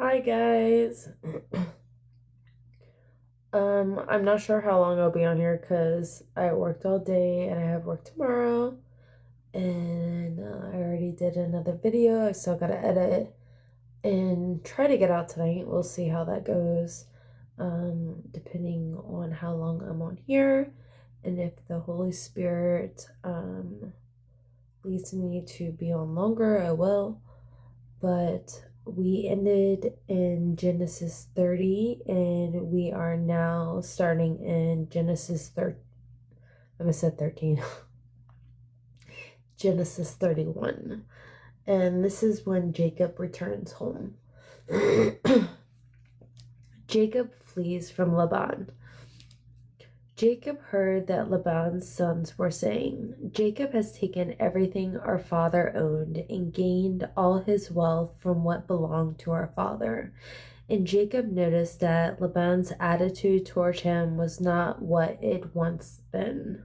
Hi guys. I'm not sure how long I'll be on here because I worked all day and I have work tomorrow. And I already did another video. I still gotta edit and try to get out tonight. We'll see how that goes. Depending on how long I'm on here and if the Holy Spirit leads me to be on longer, I will. But we ended in Genesis 30 and we are now starting in Genesis 30. I said 13. Genesis 31. And this is when Jacob returns home. Jacob flees from Laban. Jacob heard that Laban's sons were saying, "Jacob has taken everything our father owned and gained all his wealth from what belonged to our father." And Jacob noticed that Laban's attitude toward him was not what it once been.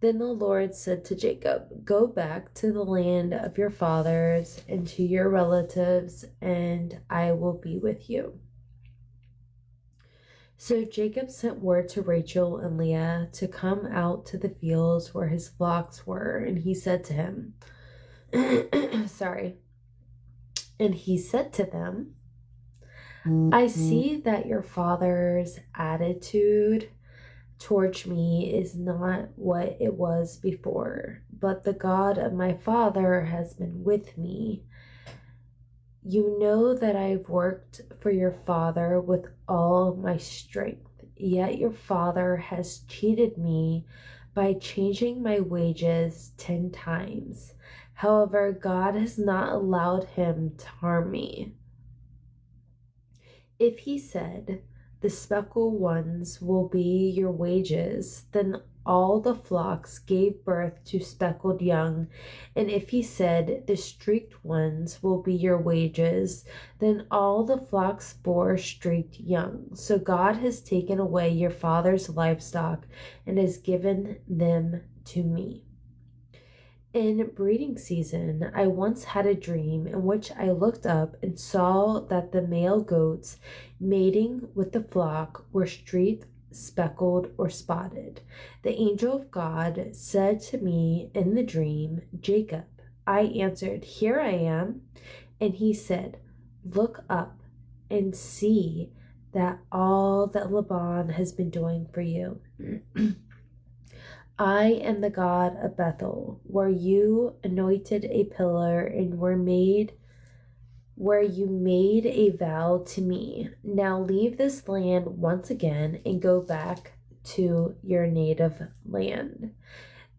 Then the Lord said to Jacob, "Go back to the land of your fathers and to your relatives, and I will be with you." So Jacob sent word to Rachel and Leah to come out to the fields where his flocks were, and he said to him, sorry. And he said to them, "I see that your father's attitude towards me is not what it was before, but the God of my father has been with me. You know that I've worked for your father with all my strength, yet your father has cheated me by changing my wages 10 times. However, God has not allowed him to harm me. If he said, 'The speckled ones will be your wages,' then all the flocks gave birth to speckled young. And if he said, 'The streaked ones will be your wages,' then all the flocks bore streaked young. So God has taken away your father's livestock and has given them to me. In breeding season, I once had a dream in which I looked up and saw that the male goats mating with the flock were streaked, speckled, or spotted. The angel of God said to me in the dream, 'Jacob.' I answered, 'Here I am.' And he said, 'Look up and see that all that Laban has been doing for you. I am the God of Bethel, where you anointed a pillar and where you made a vow to me. Now leave this land once again and go back to your native land.'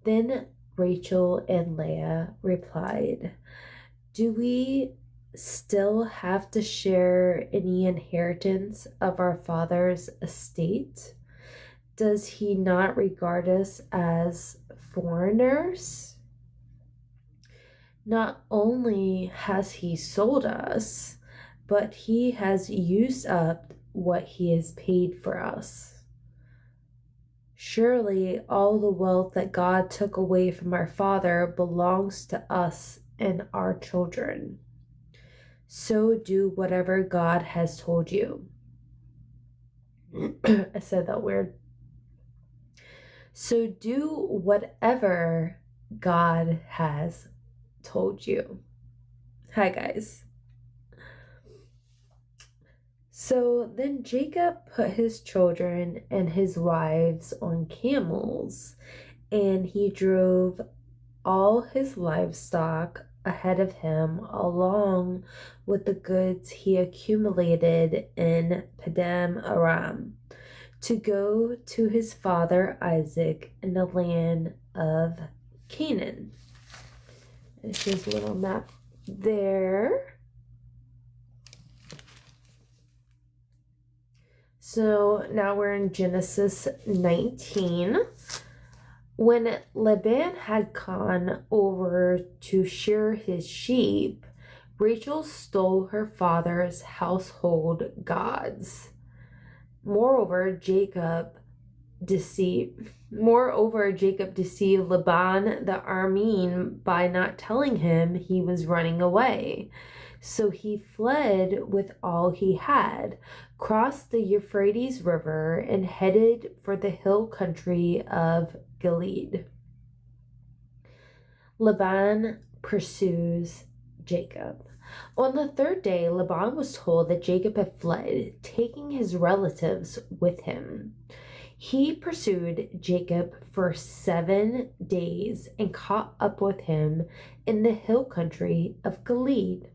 Then Rachel and Leah replied, 'Do we still have to share any inheritance of our father's estate? Does he not regard us as foreigners? Not only has he sold us, but he has used up what he has paid for us. Surely all the wealth that God took away from our father belongs to us and our children. So do whatever God has told you.'" I said that weird. So do whatever God has told you. Hi, guys. So then Jacob put his children and his wives on camels, and he drove all his livestock ahead of him, along with the goods he accumulated in Padam Aram, to go to his father Isaac in the land of Canaan. And here's a little map there. So now we're in Genesis 19. When Laban had gone over to shear his sheep, Rachel stole her father's household gods. Moreover, Jacob deceived Laban the Aramean by not telling him he was running away. So he fled with all he had, crossed the Euphrates River, and headed for the hill country of Gilead. Laban pursues Jacob. On the third day, Laban was told that Jacob had fled, taking his relatives with him. He pursued Jacob for 7 days and caught up with him in the hill country of Gilead.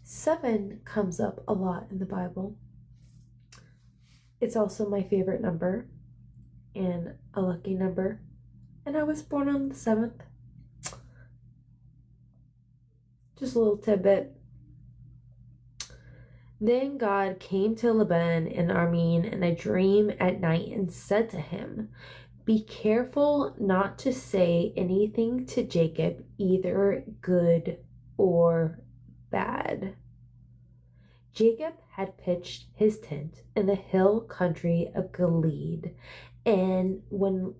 7 comes up a lot in the Bible. It's also my favorite number and a lucky number. And I was born on the 7th. Just a little tidbit. Then God came to Laban and Armin in a dream at night and said to him, "Be careful not to say anything to Jacob, either good or bad." Jacob had pitched his tent in the hill country of Gilead, and when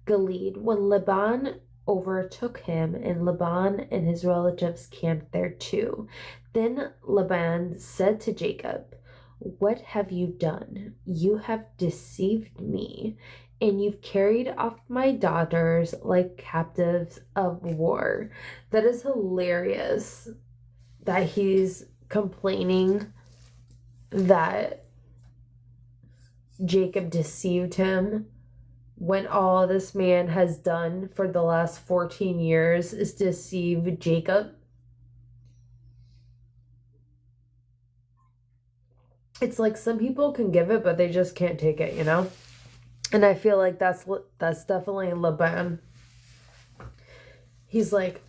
when Laban overtook him, and Laban and his relatives camped there too. Then Laban said to Jacob, "What have you done? You have deceived me, and you've carried off my daughters like captives of war." That is hilarious that he's complaining that Jacob deceived him when all this man has done for the last 14 years is deceive Jacob. It's like some people can give it, but they just can't take it, you know? And I feel like that's definitely Laban. He's like,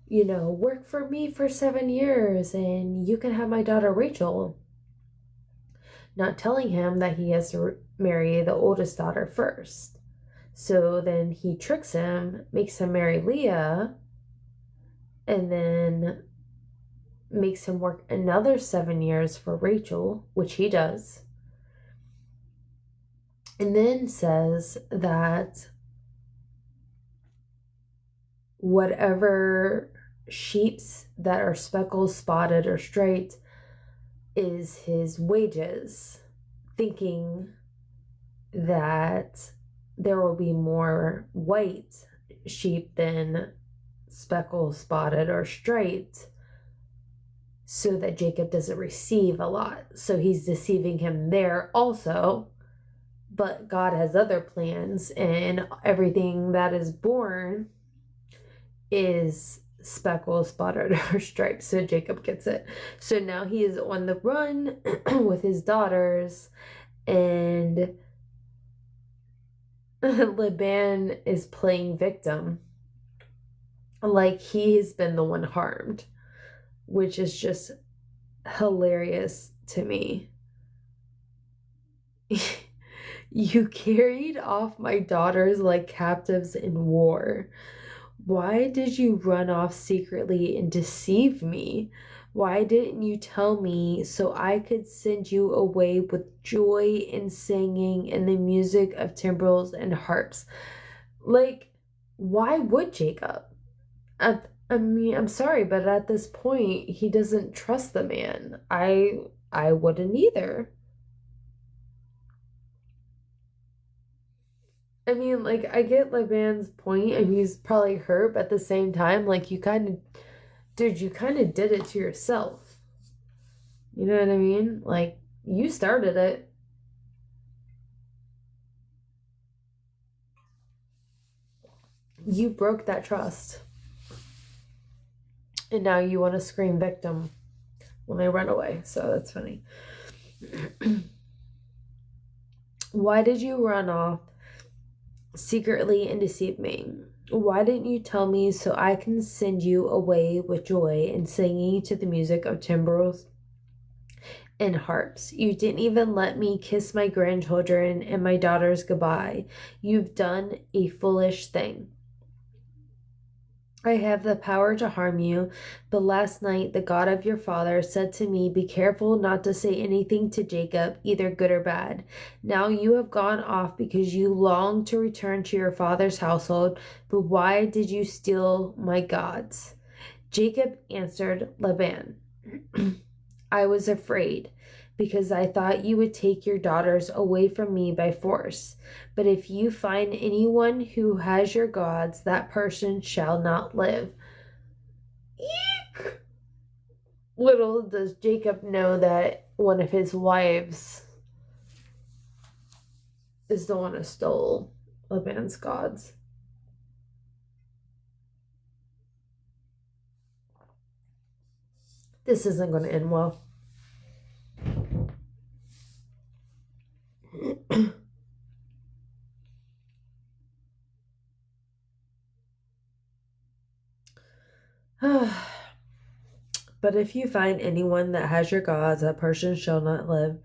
work for me for 7 years and you can have my daughter Rachel. Not telling him that he has to marry the oldest daughter first. So then he tricks him, makes him marry Leah, and then makes him work another 7 years for Rachel, which he does. And then says that whatever sheeps that are speckled, spotted, or straight is his wages, thinking that there will be more white sheep than speckled, spotted, or straight, so that Jacob doesn't receive a lot. So he's deceiving him there also. But God has other plans, and everything that is born is speckled, spotted, or striped. So Jacob gets it. So now he is on the run with his daughters, and Laban is playing victim, like he's been the one harmed, which is just hilarious to me. You carried off my daughters like captives in war. Why did you run off secretly and deceive me? Why didn't you tell me so I could send you away with joy and singing and the music of timbrels and harps? Like, why would Jacob? I mean, I'm sorry, but at this point, he doesn't trust the man. I wouldn't either. I mean, like, I get Laban's point, and he's probably hurt, but at the same time, like, you kind of did it to yourself. You know what I mean? Like, you started it. You broke that trust. And now you want to scream victim when they run away. So that's funny. Why did you run off secretly and deceive me? Why didn't you tell me so I can send you away with joy and singing to the music of timbrels and harps? You didn't even let me kiss my grandchildren and my daughters goodbye. You've done a foolish thing. I have the power to harm you, but last night the God of your father said to me, be careful not to say anything to Jacob, either good or bad. Now you have gone off because you long to return to your father's household, but why did you steal my gods? Jacob answered Laban, I was afraid, because I thought you would take your daughters away from me by force. But if you find anyone who has your gods, that person shall not live. Eek! Little does Jacob know that one of his wives is the one who stole Laban's gods. This isn't going to end well. But if you find anyone that has your gods, that person shall not live.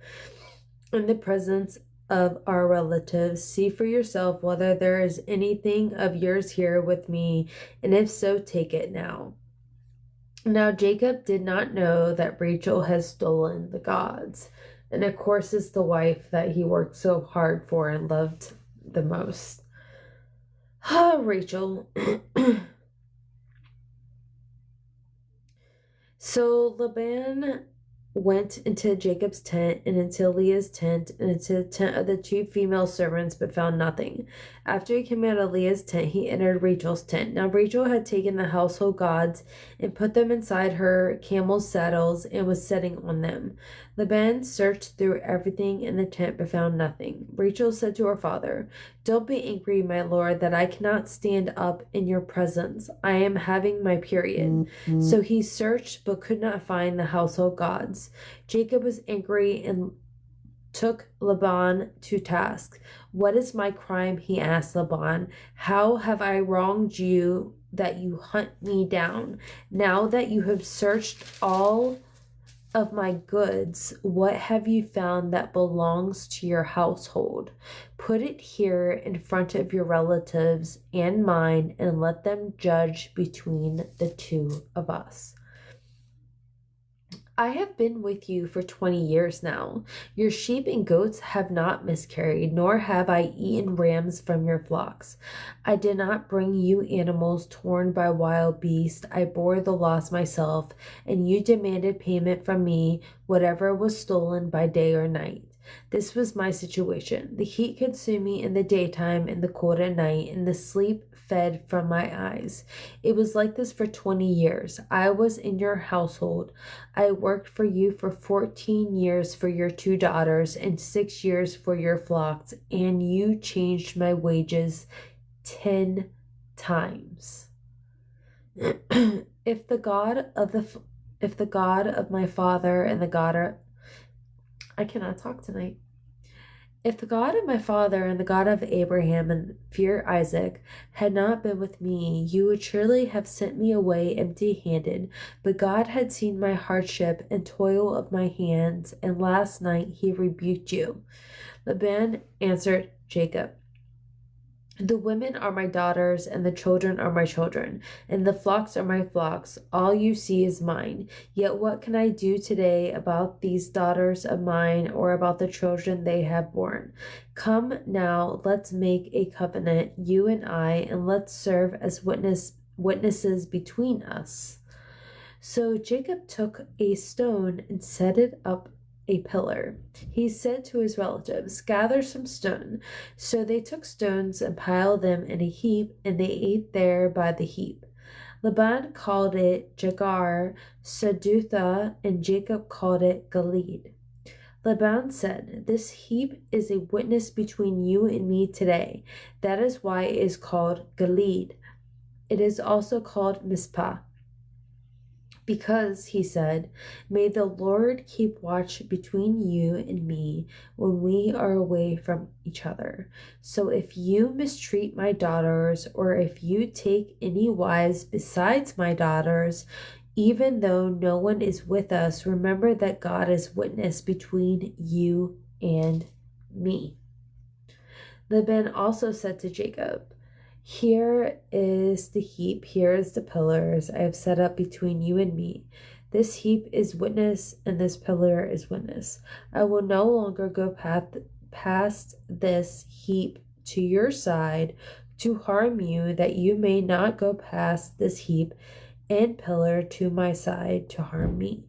In the presence of our relatives, see for yourself whether there is anything of yours here with me, and if so, take it now. Now Jacob did not know that Rachel had stolen the gods, and of course it's the wife that he worked so hard for and loved the most. Ah, Rachel. So Laban went into Jacob's tent and into Leah's tent and into the tent of the two female servants, but found nothing. After he came out of Leah's tent, he entered Rachel's tent. Now Rachel had taken the household gods and put them inside her camel's saddles and was sitting on them. Laban searched through everything in the tent but found nothing. Rachel said to her father, don't be angry, my lord, that I cannot stand up in your presence. I am having my period. So he searched but could not find the household gods. Jacob was angry and took Laban to task. What is my crime? He asked Laban. How have I wronged you that you hunt me down? Now that you have searched all of my goods, what have you found that belongs to your household? Put it here in front of your relatives and mine, and let them judge between the two of us. I have been with you for 20 years now. Your sheep and goats have not miscarried, nor have I eaten rams from your flocks. I did not bring you animals torn by wild beasts. I bore the loss myself, and you demanded payment from me, whatever was stolen by day or night. This was my situation. The heat consumed me in the daytime and the cold at night, and the sleep fed from my eyes. It was like this for 20 years. I was in your household. I worked for you for 14 years for your two daughters and 6 years for your flocks, and you changed my wages 10 times. If the God of my father and the God of I cannot talk tonight. If the God of my father and the God of Abraham and fear Isaac had not been with me, you would surely have sent me away empty-handed. But God had seen my hardship and toil of my hands, and last night he rebuked you. Laban answered Jacob, the women are my daughters, and the children are my children, and the flocks are my flocks. All you see is mine. Yet what can I do today about these daughters of mine, or about the children they have borne? Come now, let's make a covenant, you and I, and let's serve as witnesses between us. So Jacob took a stone and set it up a pillar. He said to his relatives, gather some stone. So they took stones and piled them in a heap, and they ate there by the heap. Laban called it Jagar Sedutha, and Jacob called it Gilead. Laban said, this heap is a witness between you and me today. That is why it is called Gilead. It is also called Mizpah. Because, he said, may the Lord keep watch between you and me when we are away from each other. So if you mistreat my daughters, or if you take any wives besides my daughters, even though no one is with us, remember that God is witness between you and me. Laban also said to Jacob, Here is the heap, here is the pillars I have set up between you and me. This heap is witness, and this pillar is witness. I will no longer go past this heap to your side to harm you, that you may not go past this heap and pillar to my side to harm me.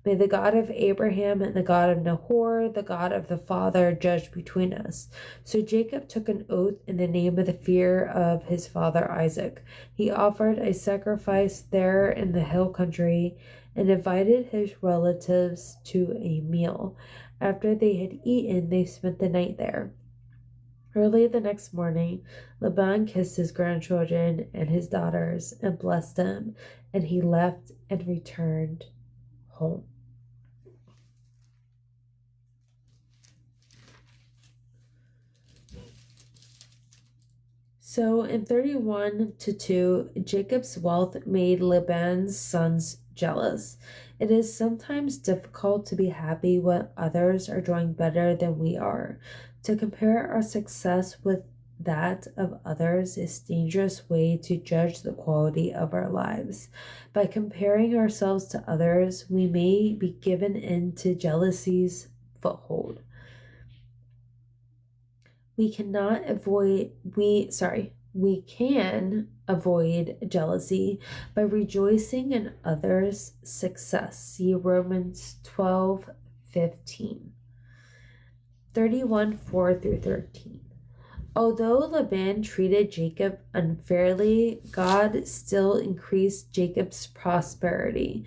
May the God of Abraham and the God of Nahor, the God of the father, judge between us. So Jacob took an oath in the name of the fear of his father Isaac. He offered a sacrifice there in the hill country and invited his relatives to a meal. After they had eaten, they spent the night there. Early the next morning, Laban kissed his grandchildren and his daughters and blessed them, and he left and returned home. So in 31-2, Jacob's wealth made Laban's sons jealous. It is sometimes difficult to be happy when others are doing better than we are. To compare our success with that of others is a dangerous way to judge the quality of our lives. By comparing ourselves to others, we may be given into jealousy's foothold. We can avoid jealousy by rejoicing in others' success. See Romans 12:15. 31:4-13. Although Laban treated Jacob unfairly, God still increased Jacob's prosperity.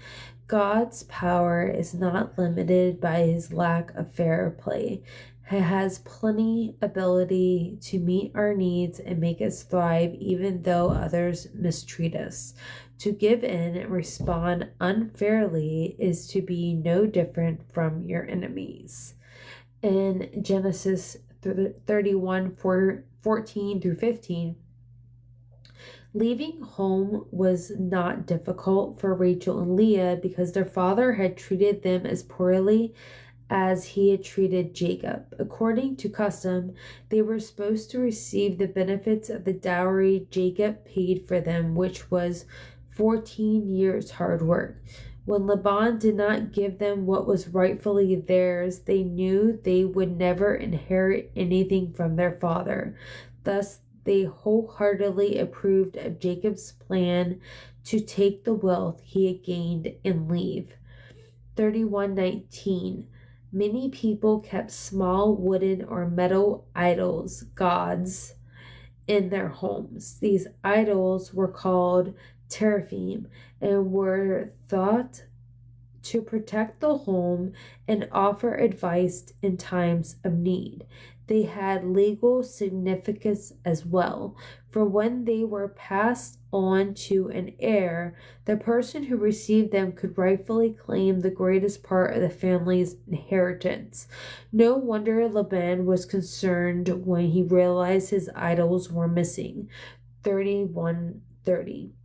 God's power is not limited by his lack of fair play. He has plenty ability to meet our needs and make us thrive even though others mistreat us. To give in and respond unfairly is to be no different from your enemies. In Genesis 31:14-15, leaving home was not difficult for Rachel and Leah because their father had treated them as poorly as he had treated Jacob. According to custom, they were supposed to receive the benefits of the dowry Jacob paid for them, which was 14 years' hard work. When Laban did not give them what was rightfully theirs, they knew they would never inherit anything from their father. Thus, they wholeheartedly approved of Jacob's plan to take the wealth he had gained and leave. 31:19. Many people kept small wooden or metal idols, gods, in their homes. These idols were called teraphim and were thought to protect the home and offer advice in times of need. They had legal significance as well, for when they were passed on to an heir, the person who received them could rightfully claim the greatest part of the family's inheritance. No wonder Laban was concerned when he realized his idols were missing. 31:30.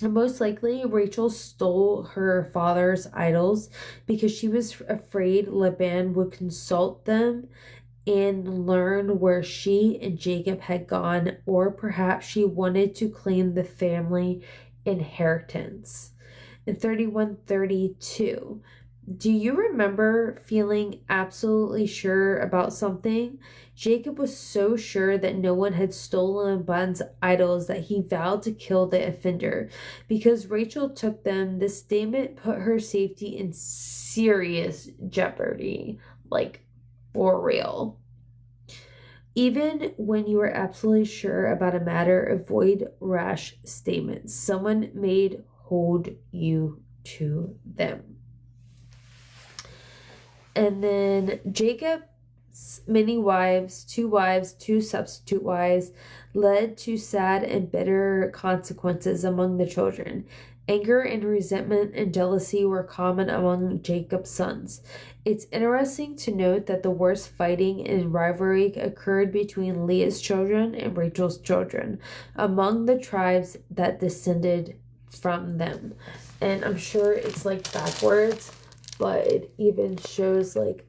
And most likely, Rachel stole her father's idols because she was afraid Laban would consult them and learn where she and Jacob had gone, or perhaps she wanted to claim the family inheritance. In 31:32, do you remember feeling absolutely sure about something? Jacob was so sure that no one had stolen Laban's idols that he vowed to kill the offender. Because Rachel took them, this statement put her safety in serious jeopardy. Like, for real. Even when you are absolutely sure about a matter, avoid rash statements. Someone may hold you to them. And then Jacob's many wives, two substitute wives, led to sad and bitter consequences among the children. Anger and resentment and jealousy were common among Jacob's sons. It's interesting to note that the worst fighting and rivalry occurred between Leah's children and Rachel's children among the tribes that descended from them. And I'm sure it's like backwards, but it even shows like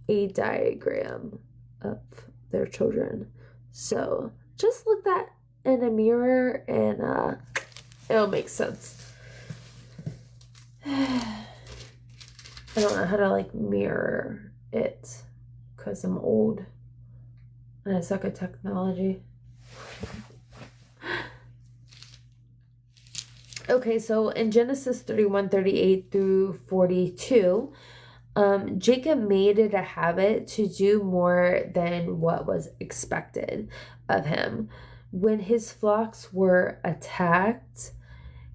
a diagram of their children. So Just look that in a mirror and it'll make sense. I don't know how to like mirror it because I'm old and I suck at technology. Okay, so in Genesis 31:38 through 42, Jacob made it a habit to do more than what was expected of him. When his flocks were attacked,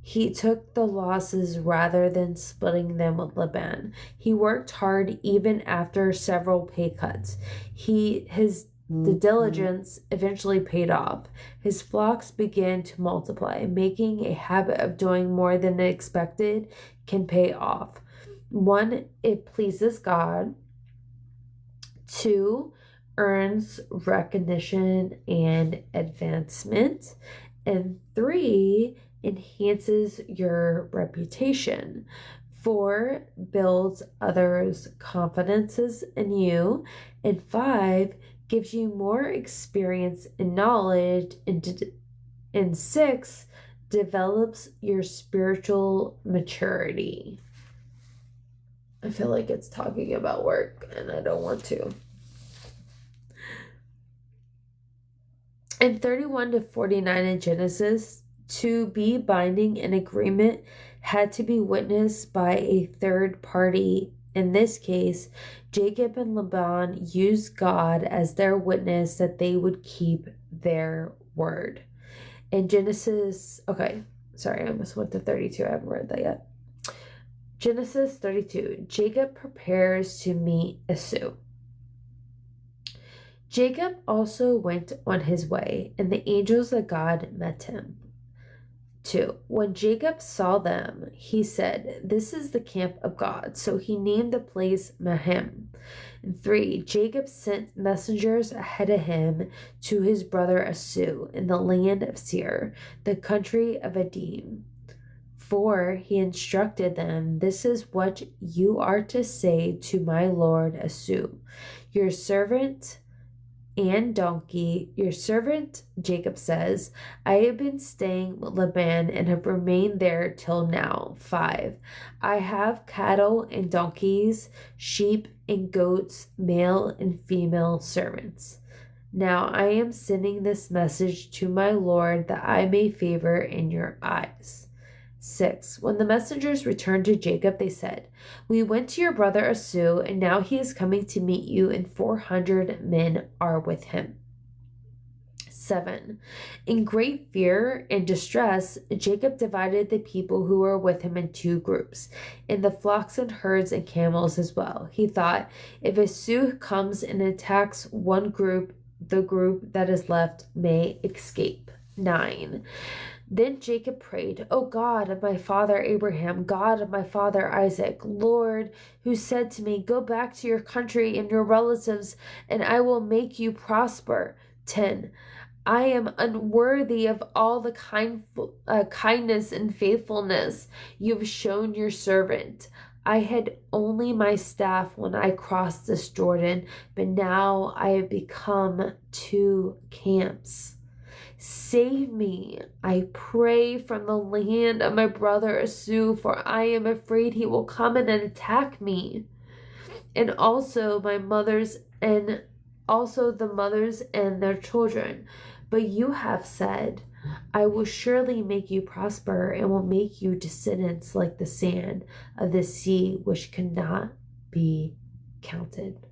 he took the losses rather than splitting them with Laban. He worked hard even after several pay cuts. The diligence eventually paid off. His flocks began to multiply. Making a habit of doing more than expected can pay off. 1, it pleases God. 2, earns recognition and advancement. And 3, enhances your reputation. 4, builds others' confidences in you. And 5, gives you more experience and knowledge. And 6, develops your spiritual maturity. I feel like it's talking about work and I don't want to. In 31 to 49 in Genesis, to be binding an agreement had to be witnessed by a third party. In this case, Jacob and Laban used God as their witness that they would keep their word. In Genesis, okay, sorry, I almost went to 32. I haven't read that yet. Genesis 32, Jacob prepares to meet Esau. Jacob also went on his way, and the angels of God met him. 2, when Jacob saw them, he said, "This is the camp of God." So he named the place Mahim. And 3, Jacob sent messengers ahead of him to his brother Esau in the land of Seir, the country of Edom. 4, he instructed them, "This is what you are to say to my lord Esau, your servant and donkey." Your servant, Jacob says, "I have been staying with Laban and have remained there till now." 5, I have cattle and donkeys, sheep and goats, male and female servants. Now I am sending this message to my lord that I may favor in your eyes. 6, when the messengers returned to Jacob, they said, "We went to your brother Esau, and now he is coming to meet you, and 400 men are with him." 7, in great fear and distress, Jacob divided the people who were with him in 2 groups, in the flocks and herds and camels as well. He thought, if Esau comes and attacks one group, the group that is left may escape. 9, then Jacob prayed, "O God of my father Abraham, God of my father Isaac, Lord, who said to me, 'Go back to your country and your relatives, and I will make you prosper.' 10, I am unworthy of all the kindness and faithfulness you have shown your servant. I had only my staff when I crossed this Jordan, but now I have become 2 camps. Save me, I pray, from the land of my brother Esau, for I am afraid he will come and attack me, and also the mothers and their children. But you have said, I will surely make you prosper and will make you descendants like the sand of the sea, which cannot be counted."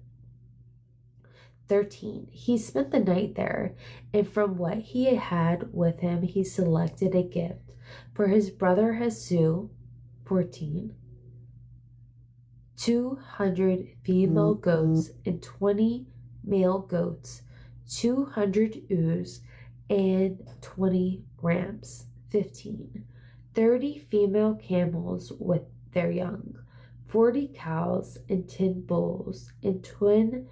13, he spent the night there, and from what he had with him, he selected a gift for his brother Esau. 14, 200 female goats and 20 male goats, 200 ewes and 20 rams. 15, 30 female camels with their young, 40 cows and 10 bulls, and 20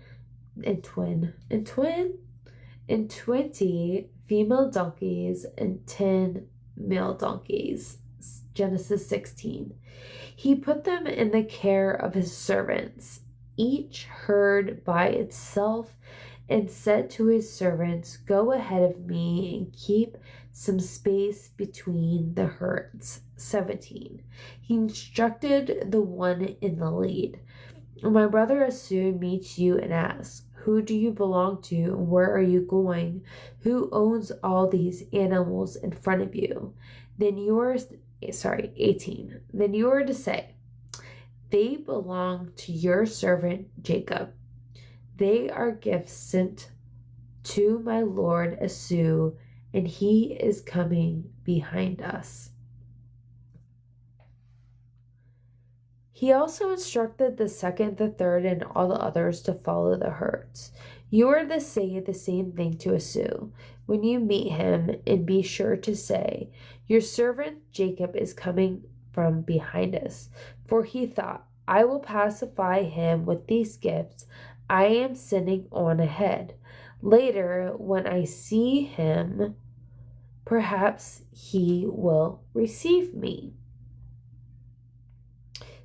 female donkeys and 10 male donkeys. Genesis 16. He put them in the care of his servants, each herd by itself, and said to his servants, "Go ahead of me and keep some space between the herds." 17. He instructed the one in the lead. "My brother Esau meets you and asks, 'Who do you belong to and where are you going? Who owns all these animals in front of you?' Then you are, 18. Then you are to say, 'They belong to your servant Jacob. They are gifts sent to my lord Esau, and he is coming behind us.'" He also instructed the second, the third, and all the others to follow the herds. "You are to say the same thing to Esau when you meet him, and be sure to say, 'Your servant Jacob is coming from behind us.' For he thought, 'I will pacify him with these gifts I am sending on ahead. Later, when I see him, perhaps he will receive me.'"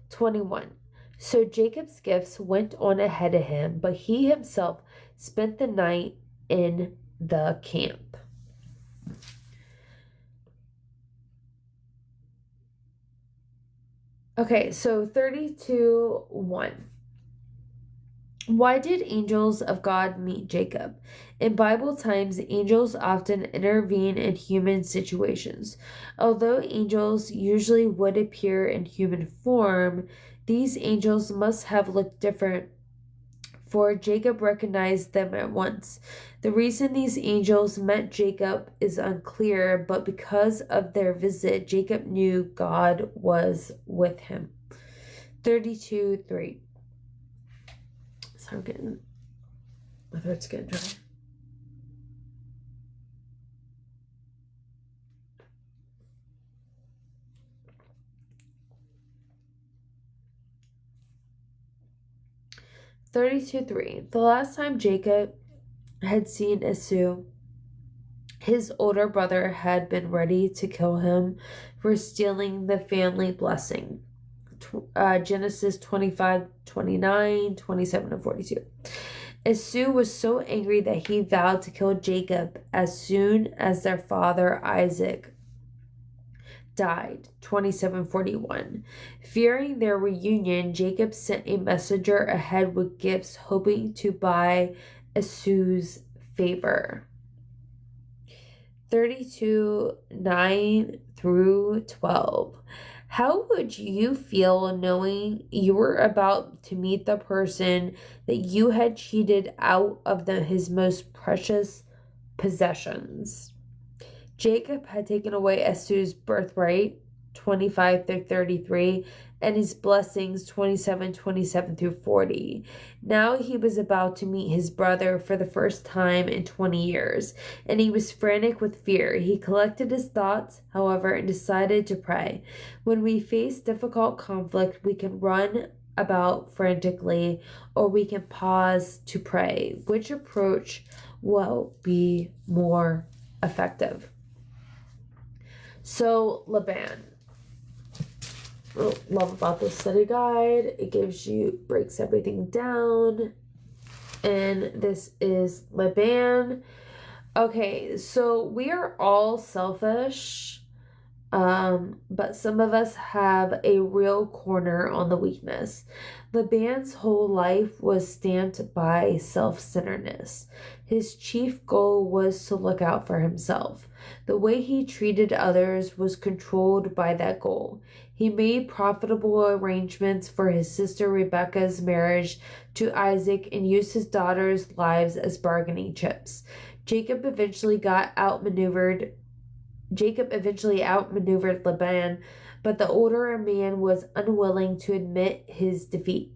21. So Jacob's gifts went on ahead of him, but he himself spent the night in the camp. Okay, so 32:1. Why did angels of God meet Jacob? In Bible times, angels often intervene in human situations. Although angels usually would appear in human form, these angels must have looked different, for Jacob recognized them at once. The reason these angels met Jacob is unclear, but because of their visit, Jacob knew God was with him. 32:3. So my throat's getting dry. The last time Jacob had seen Esau, his older brother had been ready to kill him for stealing the family blessing. Genesis 25:29, 27, and 42. Esau was so angry that he vowed to kill Jacob as soon as their father Isaac died. 27:41. Fearing their reunion, Jacob sent a messenger ahead with gifts, hoping to buy Esau's favor. 32:9-12. How would you feel knowing you were about to meet the person that you had cheated out of his most precious possessions? Jacob had taken away Esau's birthright, 25-33, and his blessings, 27-27-40. Now he was about to meet his brother for the first time in 20 years, and he was frantic with fear. He collected his thoughts, however, and decided to pray. When we face difficult conflict, we can run about frantically, or we can pause to pray. Which approach will be more effective? So Laban. What I love about this study guide, it breaks everything down. And this is Laban. Okay, so we are all selfish, but some of us have a real corner on the weakness. Laban's whole life was stamped by self-centeredness. His chief goal was to look out for himself. The way he treated others was controlled by that goal. He made profitable arrangements for his sister Rebekah's marriage to Isaac and used his daughters' lives as bargaining chips. Jacob eventually outmaneuvered Laban, but the older man was unwilling to admit his defeat.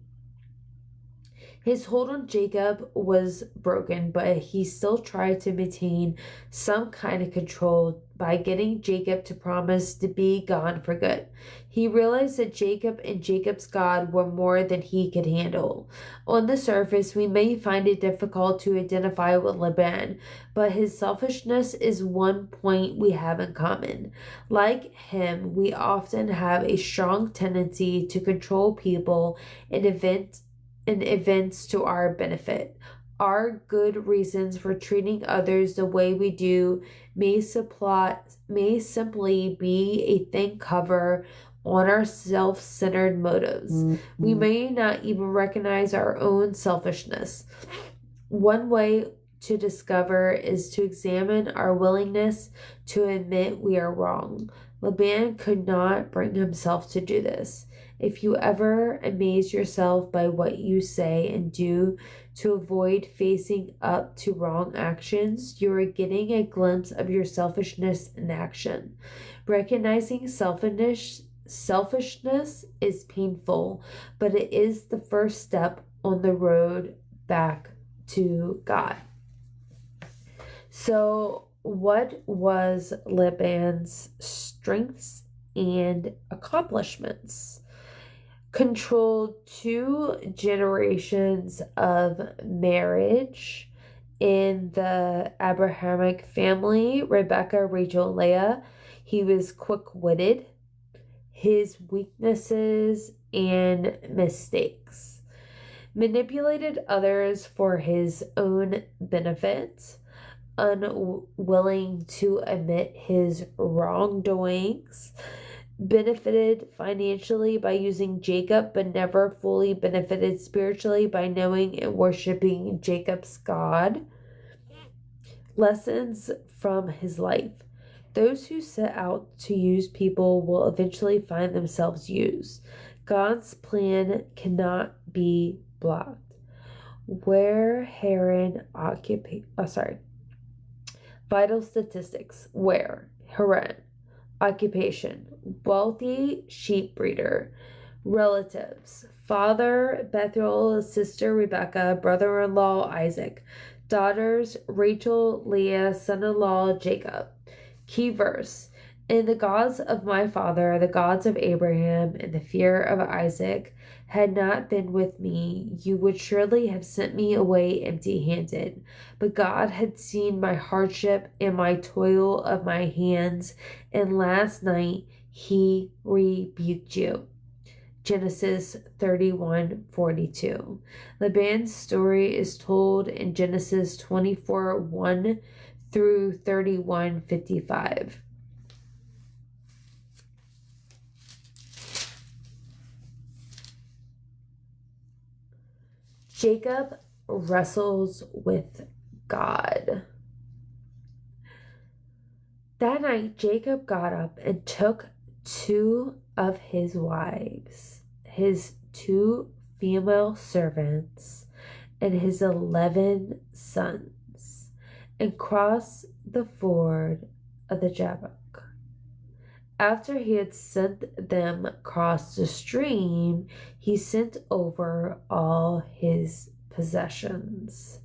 His hold on Jacob was broken, but he still tried to maintain some kind of control by getting Jacob to promise to be gone for good. He realized that Jacob and Jacob's God were more than he could handle. On the surface, we may find it difficult to identify with Laban, but his selfishness is one point we have in common. Like him, we often have a strong tendency to control people and events to our benefit. Our good reasons for treating others the way we do may simply be a thin cover on our self-centered motives. We may not even recognize our own selfishness. One way to discover is to examine our willingness to admit we are wrong. Laban could not bring himself to do this. If you ever amaze yourself by what you say and do to avoid facing up to wrong actions, you are getting a glimpse of your selfishness in action. Recognizing selfishness is painful, but it is the first step on the road back to God. So, what was Laban's strengths and accomplishments? Controlled 2 generations of marriage in the Abrahamic family, Rebecca, Rachel, and Leah. He was quick-witted. His weaknesses and mistakes. Manipulated others for his own benefit. Unwilling to admit his wrongdoings. Benefited financially by using Jacob, but never fully benefited spiritually by knowing and worshiping Jacob's God. Lessons from his life. Those who set out to use people will eventually find themselves used. God's plan cannot be blocked. Where Haran Vital statistics. Where Haran. Occupation. Wealthy sheep breeder. Relatives. Father Bethuel, sister Rebecca, brother-in-law Isaac. Daughters Rachel, Leah, son-in-law Jacob. Key verse. And the gods of my father, the gods of Abraham, and the fear of Isaac, had not been with me, you would surely have sent me away empty-handed. But God had seen my hardship and my toil of my hands, and last night he rebuked you. Genesis 31:42. Laban's story is told in Genesis 24:1 through 31:55. Jacob wrestles with God. That night, Jacob got up and took 2 of his wives, his 2 female servants, and his 11 sons, and crossed the ford of the Jabbok. After he had sent them across the stream, he sent over all his possessions.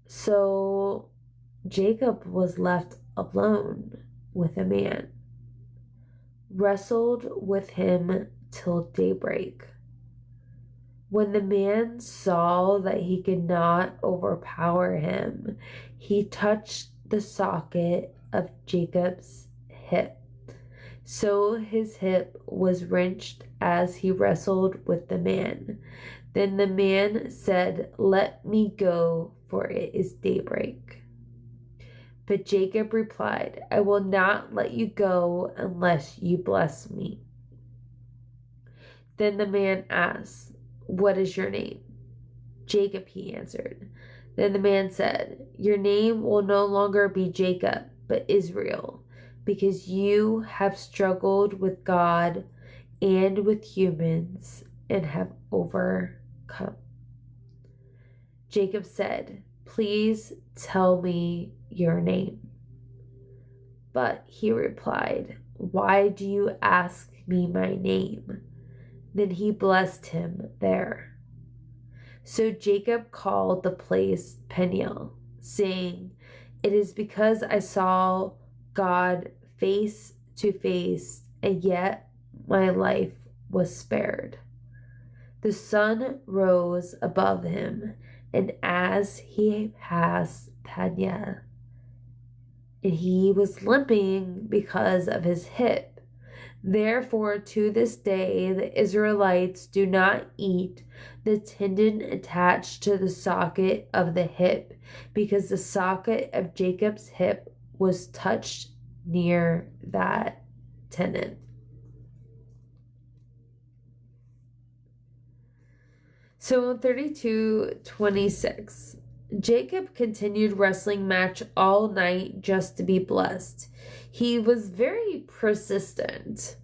So Jacob was left alone with a man, wrestled with him till daybreak. When the man saw that he could not overpower him, he touched the socket of Jacob's hip. So his hip was wrenched as he wrestled with the man. Then the man said, "Let me go, for it is daybreak." But Jacob replied, "I will not let you go unless you bless me." Then the man asked, "What is your name?" "Jacob," he answered. Then the man said, "Your name will no longer be Jacob, but Israel, because you have struggled with God and with humans and have overcome." Jacob said, "Please tell me your name." But he replied, "Why do you ask me my name?" Then he blessed him there. So Jacob called the place Peniel, saying, "It is because I saw God face to face, and yet my life was spared." The sun rose above him, and as he passed Peniel, and he was limping because of his hip, Therefore, to this day, the Israelites do not eat the tendon attached to the socket of the hip, because the socket of Jacob's hip was touched near that tendon. So in 32:26, Jacob continued wrestling match all night just to be blessed. He was very persistent.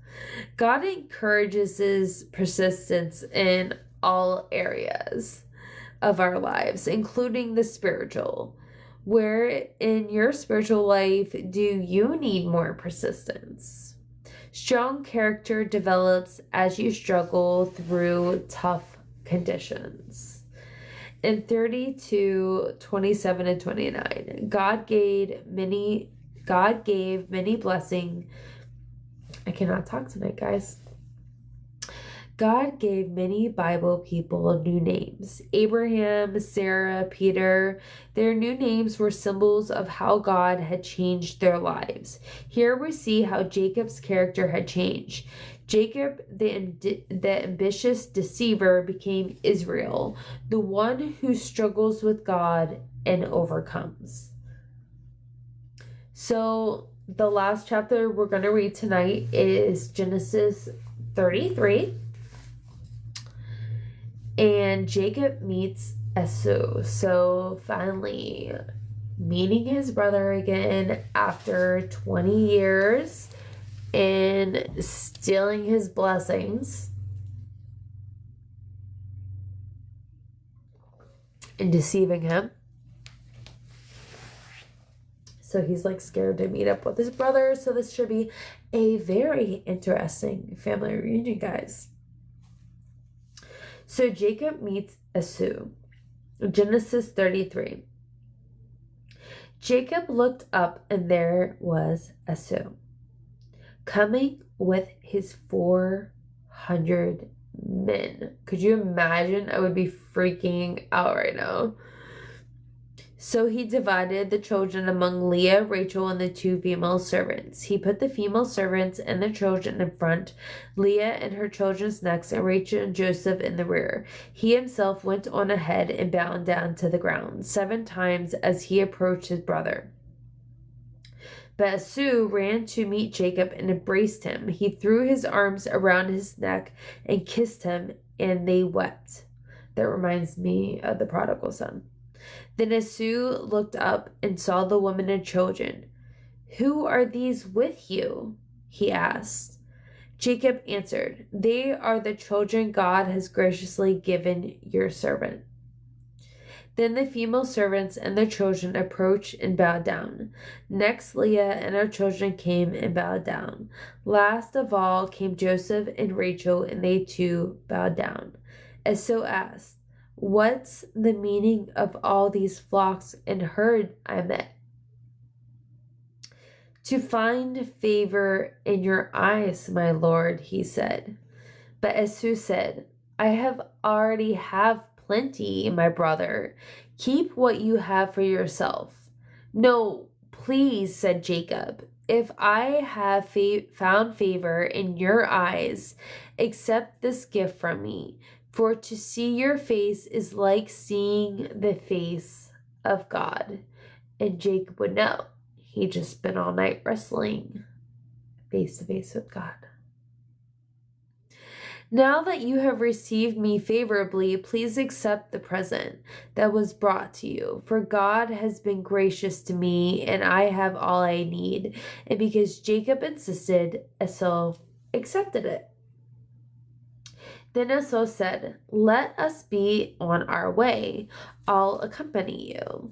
God encourages his persistence in all areas of our lives, including the spiritual. Where in your spiritual life do you need more persistence? Strong character develops as you struggle through tough conditions. In 32:27 and 29, God gave many blessing. I cannot talk tonight, guys. God gave many Bible people new names. Abraham, Sarah, Peter. Their new names were symbols of how God had changed their lives. Here we see how Jacob's character had changed. Jacob, the ambitious deceiver, became Israel, the one who struggles with God and overcomes. So the last chapter we're going to read tonight is Genesis 33. And Jacob meets Esau. So finally meeting his brother again after 20 years and stealing his blessings and deceiving him. So he's like scared to meet up with his brother. So this should be a very interesting family reunion, guys. So Jacob meets Esau. Genesis 33. Jacob looked up and there was Esau coming with his 400 men. Could you imagine? I would be freaking out right now. So he divided the children among Leah, Rachel, and the 2 female servants. He put the female servants and the children in front, Leah and her children's next, and Rachel and Joseph in the rear. He himself went on ahead and bowed down to the ground 7 times as he approached his brother. But Esau ran to meet Jacob and embraced him. He threw his arms around his neck and kissed him, and they wept. That reminds me of the prodigal son. Then Esau looked up and saw the woman and children. "Who are these with you?" he asked. Jacob answered, "They are the children God has graciously given your servant." Then the female servants and their children approached and bowed down. Next, Leah and her children came and bowed down. Last of all came Joseph and Rachel, and they too bowed down. Esau asked, "What's the meaning of all these flocks and herd I met?" "To find favor in your eyes, my lord," he said. But Esau said, "I already have plenty, my brother. Keep what you have for yourself." "No, please," said Jacob. "If I have found favor in your eyes, accept this gift from me. For to see your face is like seeing the face of God." And Jacob would know. He'd just spent all night wrestling face to face with God. "Now that you have received me favorably, please accept the present that was brought to you. For God has been gracious to me, and I have all I need." And because Jacob insisted, Esau accepted it. Then Esau said, "Let us be on our way. I'll accompany you."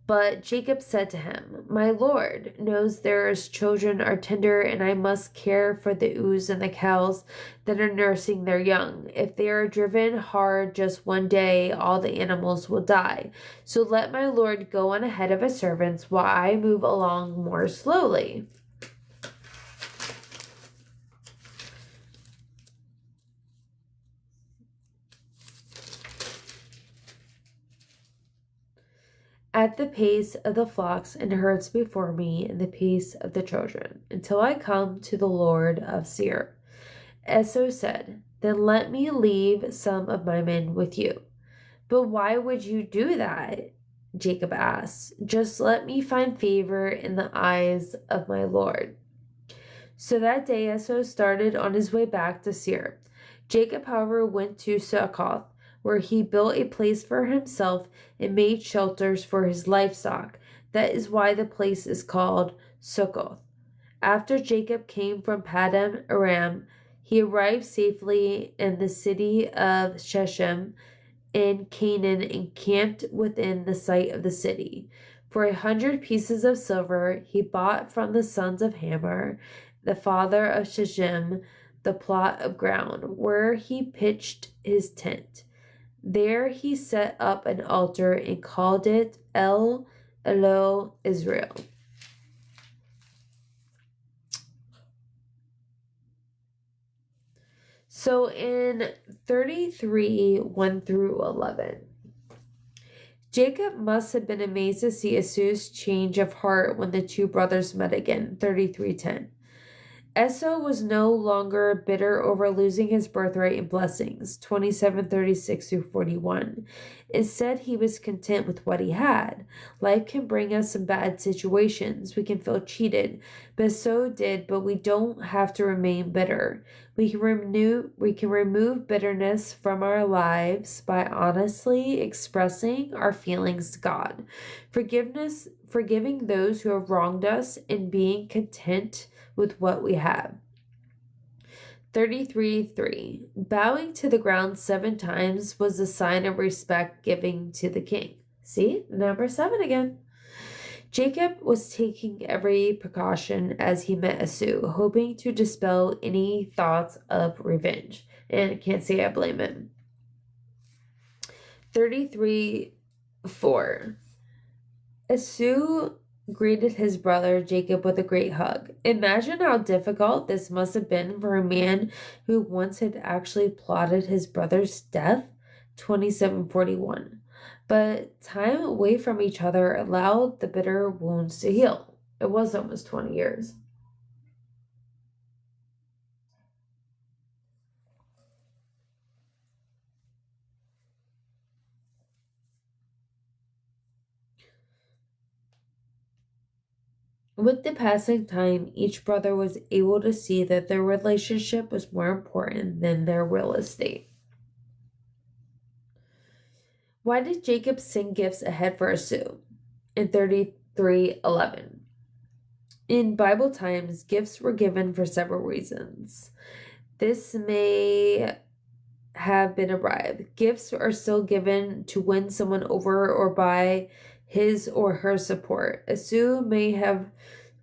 But Jacob said to him, "My lord knows their children are tender, and I must care for the ewes and the cows that are nursing their young. If they are driven hard just one day, all the animals will die. So let my lord go on ahead of his servants while I move along more slowly." at the pace of the flocks and herds before me, and the pace of the children, until I come to the Lord of Seir. Esau said, Then let me leave some of my men with you. But why would you do that? Jacob asked. Just let me find favor in the eyes of my Lord. So that day Esau started on his way back to Seir. Jacob, however, went to Succoth, where he built a place for himself and made shelters for his livestock. That is why the place is called Succoth. After Jacob came from Paddan Aram, he arrived safely in the city of Shechem in Canaan and camped within the sight of the city. For 100 pieces of silver he bought from the sons of Hamor, the father of Shechem, the plot of ground, where he pitched his tent. There he set up an altar and called it El Elo Israel. So in 33, 1 through 11, Jacob must have been amazed to see Esau's change of heart when the two brothers met again, 33:10. Esau was no longer bitter over losing his birthright and blessings, 27:36 through 41. Instead, he was content with what he had. Life can bring us some bad situations. We can feel cheated, but so did, but we don't have to remain bitter. We can remove bitterness from our lives by honestly expressing our feelings to God. Forgiving those who have wronged us, and being content with what we have. 33:3. Bowing to the ground 7 times was a sign of respect giving to the king. See, number 7 again. Jacob was taking every precaution as he met Esau, hoping to dispel any thoughts of revenge. And I can't say I blame him. 33:4. Esau greeted his brother Jacob with a great hug. Imagine how difficult this must have been for a man who once had actually plotted his brother's death, 27:41. But time away from each other allowed the bitter wounds to heal. It was almost 20 years. With the passing time, each brother was able to see that their relationship was more important than their real estate. Why did Jacob send gifts ahead for Esau? In 33:11. In Bible times, gifts were given for several reasons. This may have been a bribe. Gifts are still given to win someone over or by his or her support. Esau may have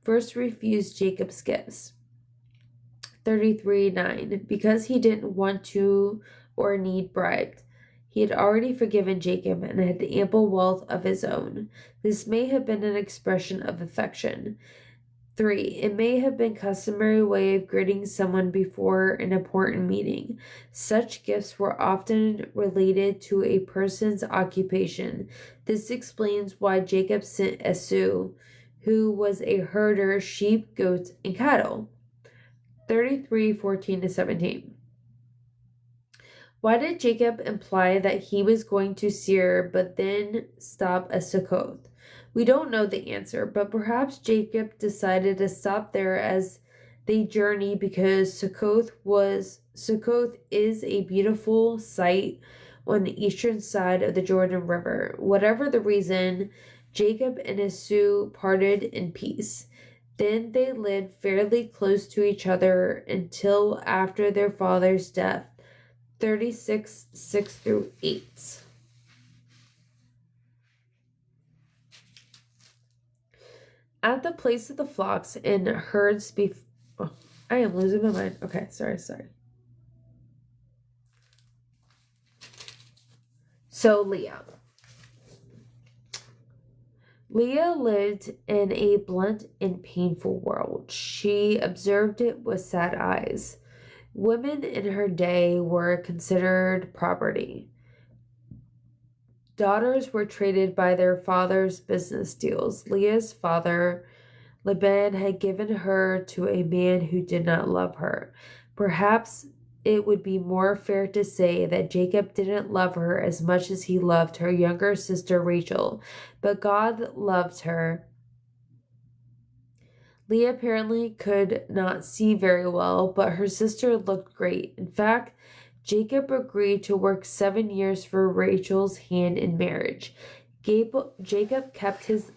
first refused Jacob's gifts. 33:9. Because he didn't want to or need bribed. He had already forgiven Jacob and had ample wealth of his own. This may have been an expression of affection. 3. It may have been customary way of greeting someone before an important meeting. Such gifts were often related to a person's occupation. This explains why Jacob sent Esau, who was a herder, sheep, goats, and cattle. 33:14 to 17. Why did Jacob imply that he was going to Seir but then stop at Succoth? We don't know the answer, but perhaps Jacob decided to stop there as they journey because Succoth is a beautiful sight on the eastern side of the Jordan River. Whatever the reason, Jacob and Esau parted in peace. Then they lived fairly close to each other until after their father's death. 36:6 through 8. At the place of the flocks and herds I am losing my mind. Okay, sorry. So Leah lived in a blunt and painful world. She observed it with sad eyes. Women in her day were considered property. Daughters were traded by their father's business deals. Leah's father, Laban, had given her to a man who did not love her. Perhaps it would be more fair to say that Jacob didn't love her as much as he loved her younger sister Rachel, but God loved her. Leah apparently could not see very well, but her sister looked great. In fact, Jacob agreed to work 7 years for Rachel's hand in marriage. Jacob kept his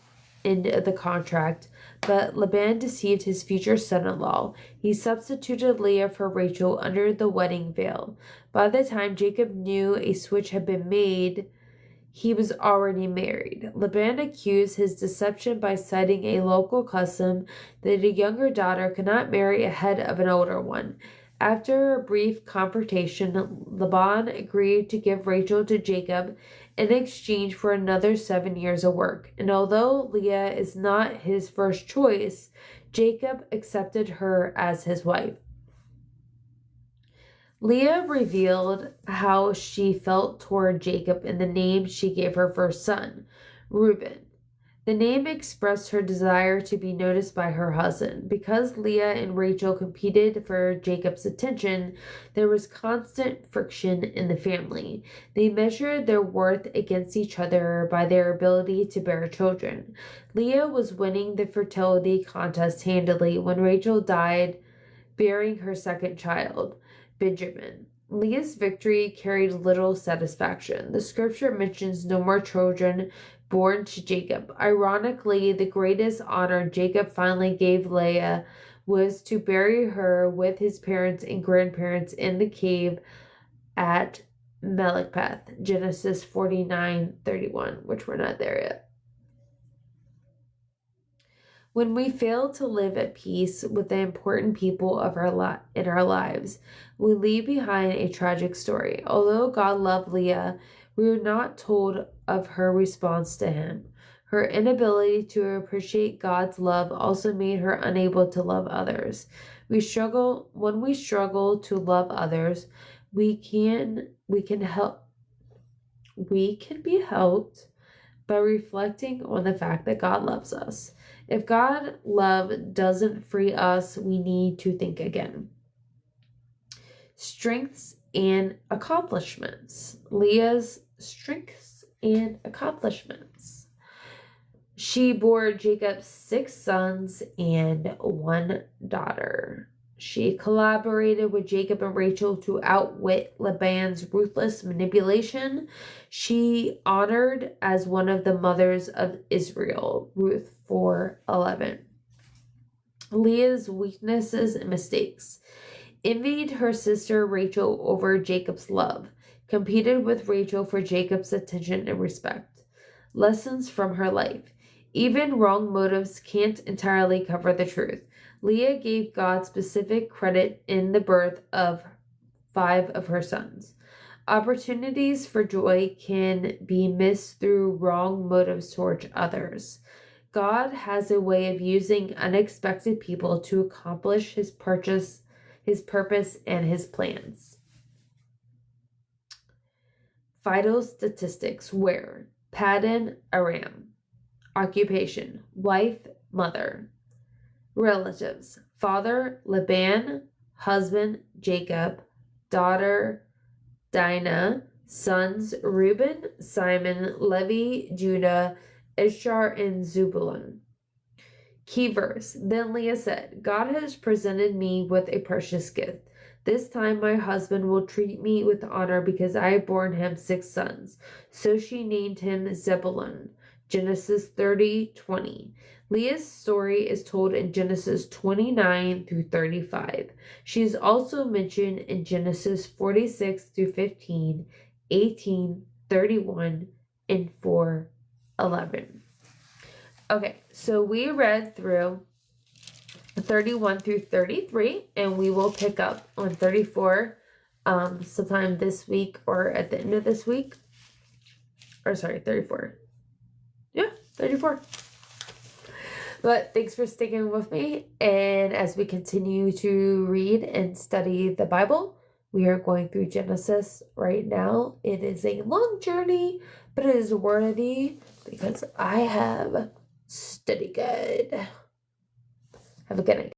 end of the contract, but Laban deceived his future son-in-law. He substituted Leah for Rachel under the wedding veil. By the time Jacob knew a switch had been made, he was already married. Laban accused his deception by citing a local custom that a younger daughter could not marry ahead of an older one. After a brief confrontation, Laban agreed to give Rachel to Jacob in exchange for another 7 years of work. And although Leah is not his first choice, Jacob accepted her as his wife. Leah revealed how she felt toward Jacob in the name she gave her first son, Reuben. The name expressed her desire to be noticed by her husband. Because Leah and Rachel competed for Jacob's attention, there was constant friction in the family. They measured their worth against each other by their ability to bear children. Leah was winning the fertility contest handily when Rachel died, bearing her second child, Benjamin. Leah's victory carried little satisfaction. The scripture mentions no more children born to Jacob. Ironically, the greatest honor Jacob finally gave Leah was to bury her with his parents and grandparents in the cave at Melekpeth, Genesis 49:31, which we're not there yet. When we fail to live at peace with the important people of in our lives, we leave behind a tragic story. Although God loved Leah, we are not told of her response to him. Her inability to appreciate God's love also made her unable to love others. When we struggle to love others, we can be helped by reflecting on the fact that God loves us. If God's love doesn't free us, we need to think again. Strengths and accomplishments. Leah's strengths and accomplishments. She bore Jacob 6 sons and 1 daughter. She collaborated with Jacob and Rachel to outwit Laban's ruthless manipulation. She honored as one of the mothers of Israel, Ruth 4:11. Leah's weaknesses and mistakes. Envied her sister Rachel over Jacob's love. Competed with Rachel for Jacob's attention and respect. Lessons from her life. Even wrong motives can't entirely cover the truth. Leah gave God specific credit in the birth of 5 of her sons. Opportunities for joy can be missed through wrong motives towards others. God has a way of using unexpected people to accomplish his purpose, and his plans. Vital statistics. Where? Paddan Aram. Occupation. Wife, mother. Relatives. Father, Laban. Husband, Jacob. Daughter, Dinah. Sons, Reuben, Simon, Levi, Judah, Issachar, and Zebulun. Key verse. Then Leah said, God has presented me with a precious gift. This time my husband will treat me with honor because I have borne him 6 sons. So she named him Zebulun. Genesis 30:20. Leah's story is told in Genesis 29 through 35. She is also mentioned in Genesis 46 through 15, 18, 31, and 4:11. Okay, so we read through 31 through 33, and we will pick up on 34 sometime this week or at the end of this week. Or sorry, 34. Yeah, 34. But thanks for sticking with me, and as we continue to read and study the Bible, We are going through Genesis right now. It is a long journey, but it is worthy because I have study guide. Have a good night.